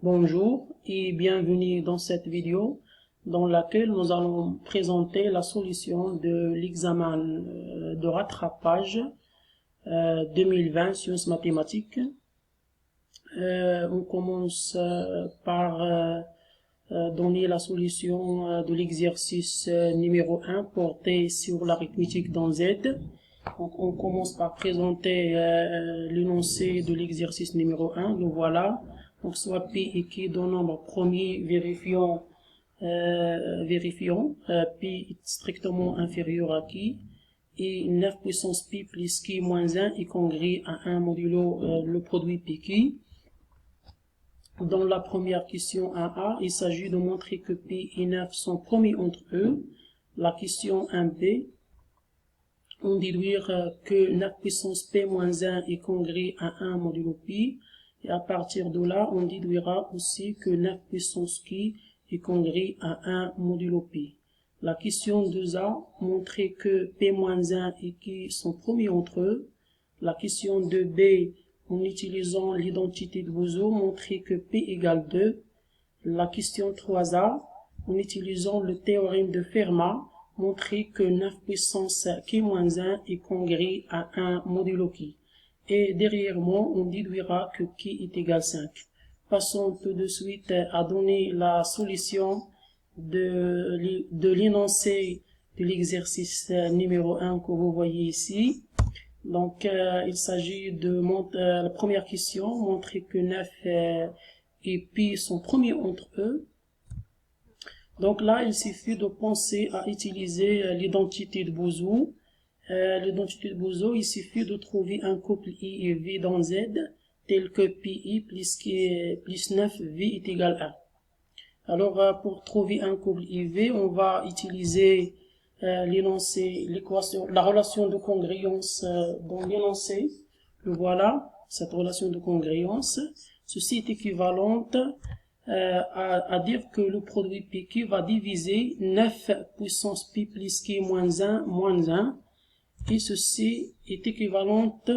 Bonjour et bienvenue dans cette vidéo dans laquelle nous allons présenter la solution de l'examen de rattrapage 2020 sciences mathématiques. On commence par donner la solution de l'exercice numéro 1 porté sur l'arithmétique dans Z. Donc, on commence par présenter l'énoncé de l'exercice numéro 1. Donc voilà. Donc soit P équivaut d'un nombre premier, vérifiant P est strictement inférieur à qui, et 9 puissance P plus qui moins 1 est congrue à 1 modulo le produit P qui. Dans la première question 1A, il s'agit de montrer que P et 9 sont promis entre eux. La question 1B, on déduire que 9 puissance P moins 1 est congrue à 1 modulo P. Et à partir de là, on déduira aussi que 9 puissance qui est congrue à 1 modulo P. La question 2A, montrer que P-1 et qui sont promis entre eux. La question 2B, en utilisant l'identité de Bouzou, montrer que P égale 2. La question 3A, en utilisant le théorème de Fermat, montrer que 9 puissance qui-1 est congrue à 1 modulo qui. Et derrière moi, on déduira que qui est égal 5. Passons tout de suite à donner la solution de l'énoncé de l'exercice numéro 1 que vous voyez ici. Donc, il s'agit de la première question, montrer que 9 et Pi sont promis entre eux. Donc là, il suffit de penser à utiliser l'identité de Bouzou. L'identité de Bouzou, il suffit de trouver un couple I et V dans Z, tel que PI plus 9V est égal à 1. Alors, pour trouver un couple IV, on va utiliser l'énoncé, l'équation, la relation de congruence dans l'énoncé. Voilà, cette relation de congruence. Ceci est équivalente à dire que le produit PQ va diviser 9 puissance P plus Q moins 1, et ceci est équivalente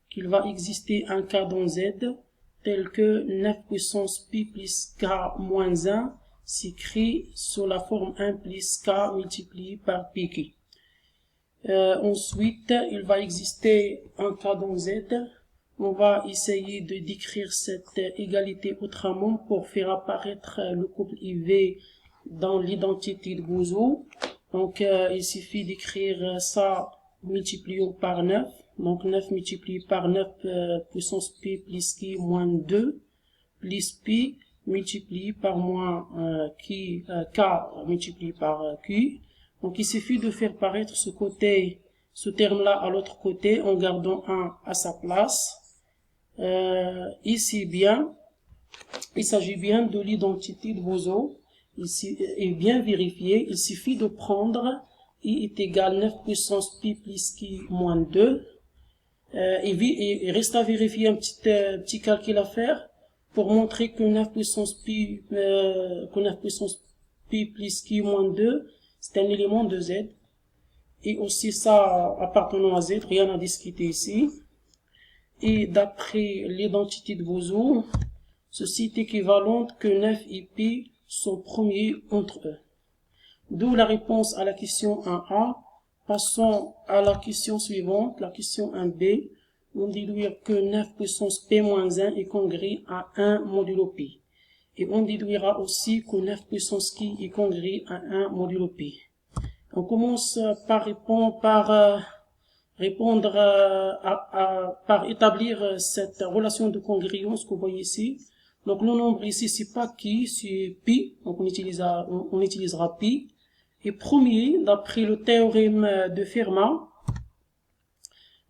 qu'il va exister un cas dans Z tel que 9 puissance P plus K moins 1 s'écrit sous la forme 1 plus K multiplié par PQ. Ensuite, il va exister un cas dans Z. On va essayer de décrire cette égalité autrement pour faire apparaître le couple IV dans l'identité de Bouzou. Donc, il suffit d'écrire ça multiplié par 9. Donc, 9 multiplié par 9 puissance P plus Q moins 2 plus P multiplié par moins K multiplié par Q. Donc, il suffit de faire paraître ce terme-là à l'autre côté en gardant 1 à sa place. Ici bien, il s'agit bien de l'identité de Bouzou. Ici est bien vérifié. Il suffit de prendre I est égal 9 puissance P plus Q moins 2. Il reste à vérifier un petit calcul à faire pour montrer que 9 puissance P plus Q moins 2, c'est un élément de Z. Et aussi ça appartenant à Z, rien à discuter ici. Et d'après l'identité de Bouzou, ceci est équivalent que 9 et P sont premiers entre eux. D'où la réponse à la question 1A. Passons à la question suivante, la question 1B. On déduire que 9 puissance P-1 est congrue à 1 modulo P. Et on déduira aussi que 9 puissance Q est congrue à 1 modulo P. On commence par par établir cette relation de congruence que vous voyez ici. Donc le nombre ici c'est pas qui, c'est pi, donc on utilisera pi. Et premier, d'après le théorème de Fermat,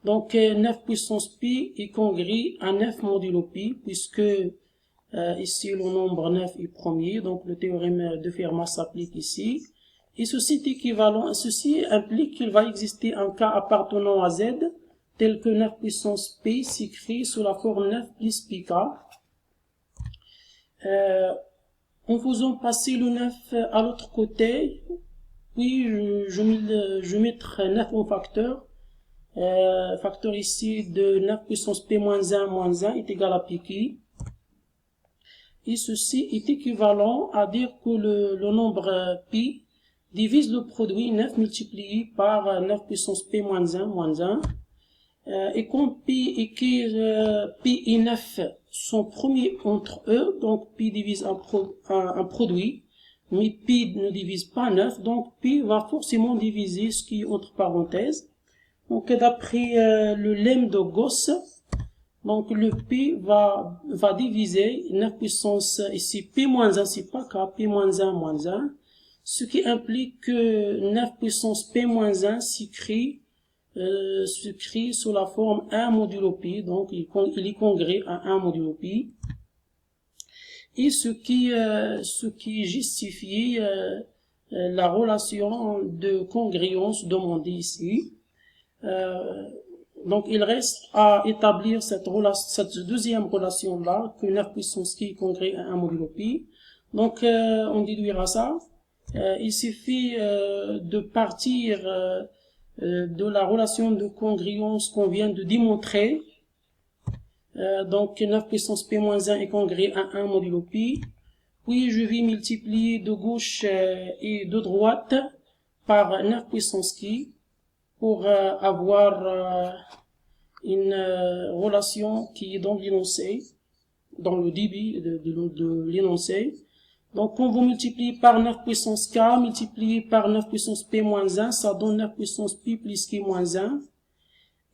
donc 9 puissance pi est congru à 9 modulo pi, puisque ici le nombre 9 est premier, donc le théorème de Fermat s'applique ici. Et ceci est équivalent, ceci implique qu'il va exister un cas appartenant à Z, tel que 9 puissance P s'écrit sous la forme 9 plus PK. En faisant passer le 9 à l'autre côté, puis je mettrai 9 en facteur. Facteur ici de 9 puissance P moins 1 est égal à PQ. Et ceci est équivalent à dire que le nombre pi divise le produit 9 multiplié par 9 puissance p moins 1 moins 1. Et comme pi et 9 sont premiers entre eux, donc pi divise un produit, mais pi ne divise pas 9, donc pi va forcément diviser ce qui est entre parenthèses. Donc d'après le lemme de Gauss, donc le pi va diviser 9 puissance ici p moins 1, c'est pas k, p moins 1 moins 1, ce qui implique que 9 puissance p moins 1 s'écrit sous la forme 1 modulo pi, donc il est congrès à 1 modulo pi, et ce qui justifie la relation de congruence demandée ici. Donc il reste à établir cette deuxième relation là, que 9 puissance qui est congrès à 1 modulo pi. Donc on déduira ça. Il suffit de partir de la relation de congruence qu'on vient de démontrer. Donc 9 puissance p moins 1 est congrès à 1 modulo pi. Puis je vais multiplier de gauche et de droite par 9 puissance qui pour avoir une relation qui est dans l'énoncé, dans le débit de l'énoncé. Donc, quand vous multipliez par 9 puissance k, multiplié par 9 puissance p moins 1, ça donne 9 puissance pi plus k moins 1.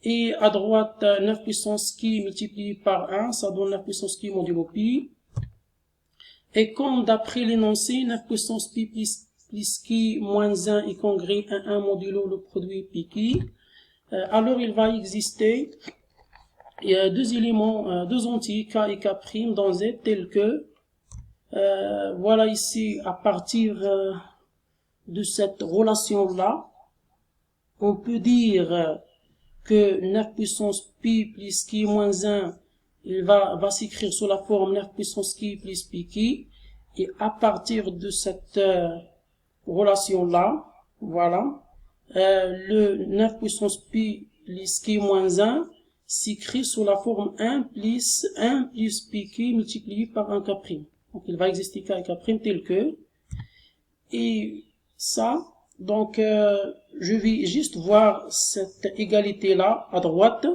Et à droite, 9 puissance k multiplié par 1, ça donne 9 puissance k modulo pi. Et comme d'après l'énoncé, 9 puissance pi plus k moins 1 est congrès à 1 modulo le produit pi k, alors il va exister deux éléments, deux entiers k et k' dans Z tels que voilà ici, à partir de cette relation-là, on peut dire que 9 puissance pi plus k moins 1, il va s'écrire sous la forme 9 puissance k plus pi k, et à partir de cette relation-là, voilà, le 9 puissance pi plus k moins 1 s'écrit sous la forme 1 plus pi k multiplié par 1 k'. Donc il va exister k et k' tel que, et ça, donc je vais juste voir cette égalité là à droite.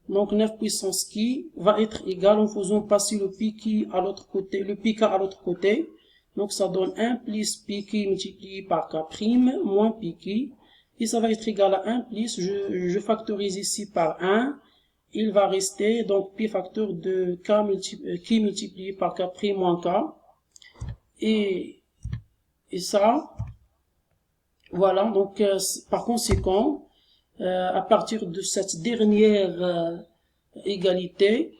Donc 9 puissance qui va être égal en faisant passer le pi qui à l'autre côté, le pi k à l'autre côté. Donc ça donne 1 plus pi qui multiplié par k' moins pi qui, et ça va être égal à 1 plus, je factorise ici par 1, il va rester donc pi facteur de qui multiplié par k' moins k, et ça, voilà, donc par conséquent, à partir de cette dernière égalité,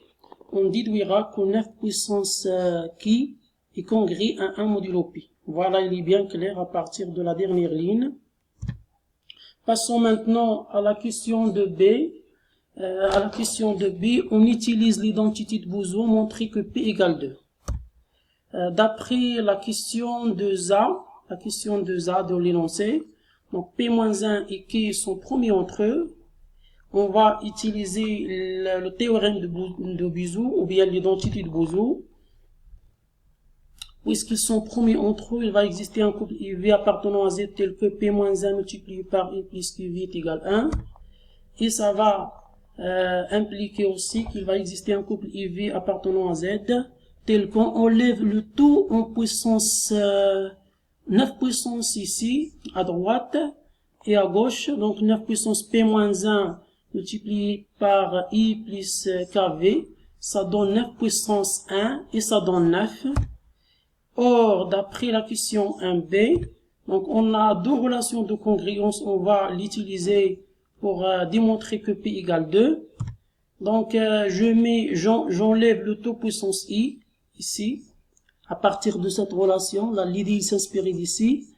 on déduira que 9 puissance qui est congrès à 1 modulo pi. Voilà, il est bien clair à partir de la dernière ligne. Passons maintenant à la question de B. À la question de B, on utilise l'identité de Boson, montrer que P égale 2. D'après la question de ZA de l'énoncé, donc P-1 et K sont premiers entre eux, on va utiliser le théorème de Boson, ou bien l'identité de Boson. Puisqu'ils sont premiers entre eux, il va exister un couple IV appartenant à Z tel que P-1 multiplié par I plus QV est égal à 1. Et ça va impliquer aussi qu'il va exister un couple IV appartenant à Z tel qu'on enlève le tout en puissance 9 puissance ici à droite et à gauche, donc 9 puissance P-1 multiplié par I plus KV, ça donne 9 puissance 1 et ça donne 9. Or, d'après la question 1b, donc on a deux relations de congruence, on va l'utiliser pour démontrer que P égale 2. Donc j'enlève le taux puissance I ici, à partir de cette relation, l'idée s'inspire d'ici,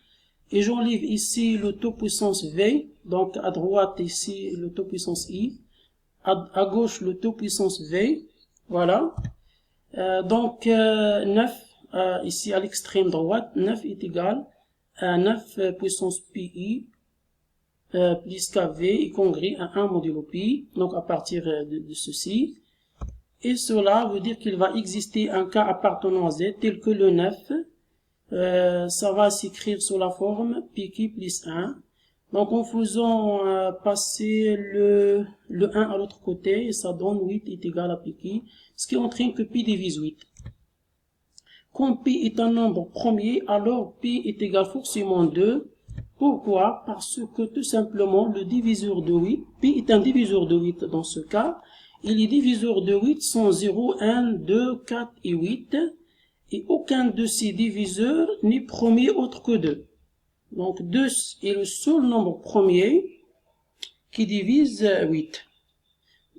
et j'enlève ici le taux puissance V, donc à droite ici le taux puissance I, à gauche le taux puissance V, voilà. Donc 9, ici à l'extrême droite, 9 est égal à 9 puissance pi plus kV est congrès à 1 modulo pi, donc à partir de ceci. Et cela veut dire qu'il va exister un cas appartenant à Z tel que le 9. Ça va s'écrire sous la forme Pk plus 1. Donc en faisant passer le 1 à l'autre côté, ça donne 8 est égal à Pk, ce qui entraîne que Pi divise 8. Comme Pi est un nombre premier, alors Pi est égal forcément 2. Pourquoi? Parce que tout simplement le diviseur de 8, Pi est un diviseur de 8 dans ce cas, et les diviseurs de 8 sont 0, 1, 2, 4 et 8, et aucun de ces diviseurs n'est premier autre que 2. Donc 2 est le seul nombre premier qui divise 8.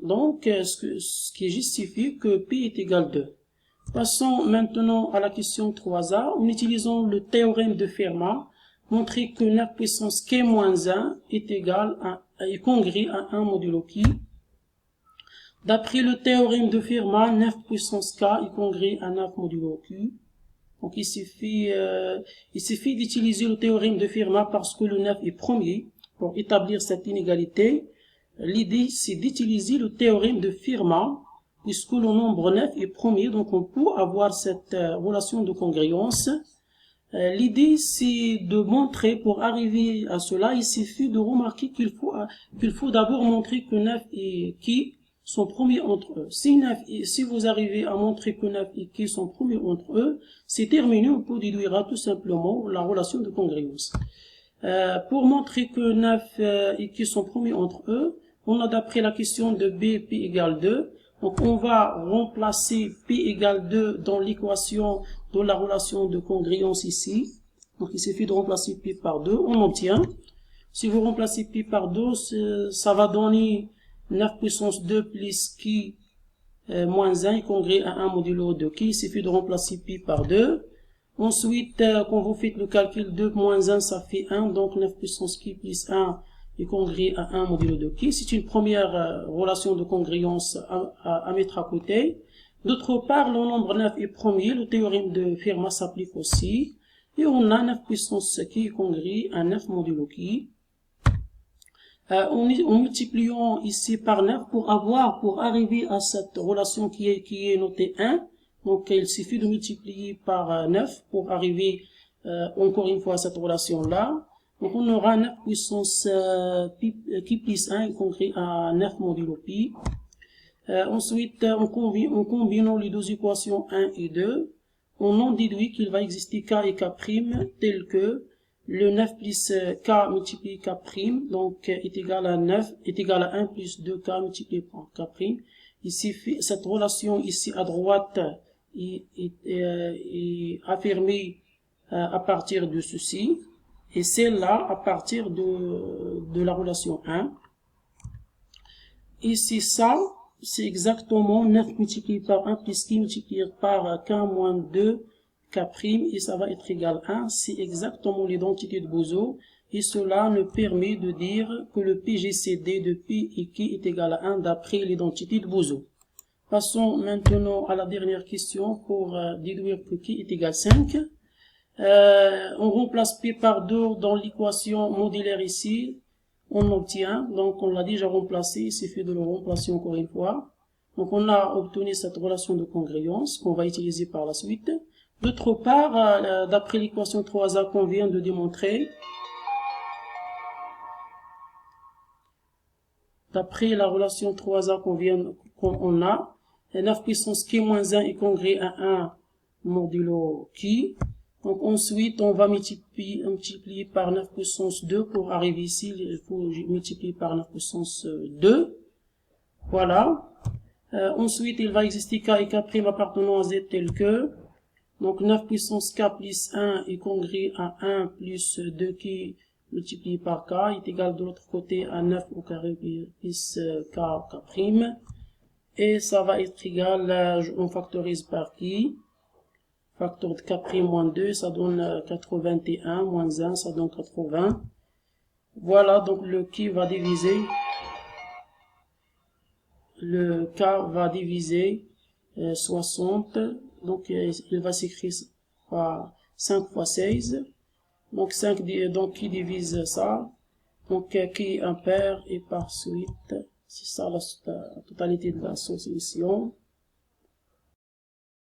Donc ce qui justifie que Pi est égal à 2. Passons maintenant à la question 3a. En utilisant le théorème de Fermat, montrer que 9 puissance k moins 1 est égal à, est congrue à 1 modulo qui. D'après le théorème de Fermat, 9 puissance k est congrue à 9 modulo q. Donc il suffit d'utiliser le théorème de Fermat parce que le 9 est premier. Pour établir cette inégalité, l'idée c'est d'utiliser le théorème de Fermat puisque le nombre 9 est premier, donc on peut avoir cette relation de congruence. L'idée c'est de montrer, pour arriver à cela, il suffit de remarquer qu'il faut d'abord montrer que 9 et qui sont premiers entre eux. Si vous arrivez à montrer que 9 et qui sont premiers entre eux, c'est terminé, on peut déduire tout simplement la relation de congruence. Pour montrer que 9 et qui sont premiers entre eux, on a d'après la question de B, Pi égale 2. Donc on va remplacer Pi égale 2 dans l'équation de la relation de congruence ici. Donc il suffit de remplacer Pi par 2, on obtient. Si vous remplacez Pi par 2, ça va donner 9 puissance 2 plus Qui moins 1 est congrue à 1 modulo de Qui. Il suffit de remplacer Pi par 2. Ensuite, quand vous faites le calcul 2 moins 1, ça fait 1. Donc 9 puissance Qui plus 1 est congrue à 1 modulo de Qui. C'est une première relation de congruence à mettre à côté. D'autre part, le nombre 9 est premier. Le théorème de Fermat s'applique aussi. Et on a 9 puissance Qui est congrue à 9 modulo Qui. En multipliant ici par 9 pour arriver à cette relation qui est notée 1. Donc il suffit de multiplier par 9 pour arriver encore une fois à cette relation-là. Donc on aura 9 puissance Pi plus 1 congrue à 9 modulo Pi. Ensuite, en combinant les deux équations 1 et 2, on en déduit qu'il va exister K et K' tel que le 9 plus K multiplié K', donc est égal à 9, est égal à 1 plus 2K multiplié par K'. Ici, cette relation ici à droite est affirmée à partir de ceci, et celle-là à partir de la relation 1. Ici, ça, c'est exactement 9 multiplié par 1 plus Qui multiplié par K moins 2, K', et ça va être égal à 1. C'est exactement l'identité de Bozo, et cela nous permet de dire que le PGCD de Pi et Qui est égal à 1 d'après l'identité de Bozo. Passons maintenant à la dernière question pour déduire que Qui est égal à 5. On remplace Pi par 2 dans l'équation modulaire ici. On obtient, donc on l'a déjà remplacé, il suffit de le remplacer encore une fois. Donc on a obtenu cette relation de congruence qu'on va utiliser par la suite. D'autre part, d'après l'équation 3a qu'on vient de démontrer, d'après la relation 3a qu'on a, 9 puissance Qui moins 1 est congrue à 1 modulo Qui. Donc ensuite, on va multiplier par 9 puissance 2 pour arriver ici. Il faut multiplier par 9 puissance 2. Voilà. Ensuite, il va exister K et K' appartenant à Z tel que. Donc 9 puissance K plus 1 est congrue à 1 plus 2 Qui multiplié par K est égal de l'autre côté à 9 au carré plus K, K'. Et ça va être égal, on factorise par Qui. Facteur de K' moins 2, ça donne 81, moins 1, ça donne 80. Voilà, donc le Qui va diviser, le K va diviser 60, donc il va s'écrire par 5 fois 16, donc 5, donc Qui divise ça, donc Qui impair, et par suite, c'est ça la totalité de la solution.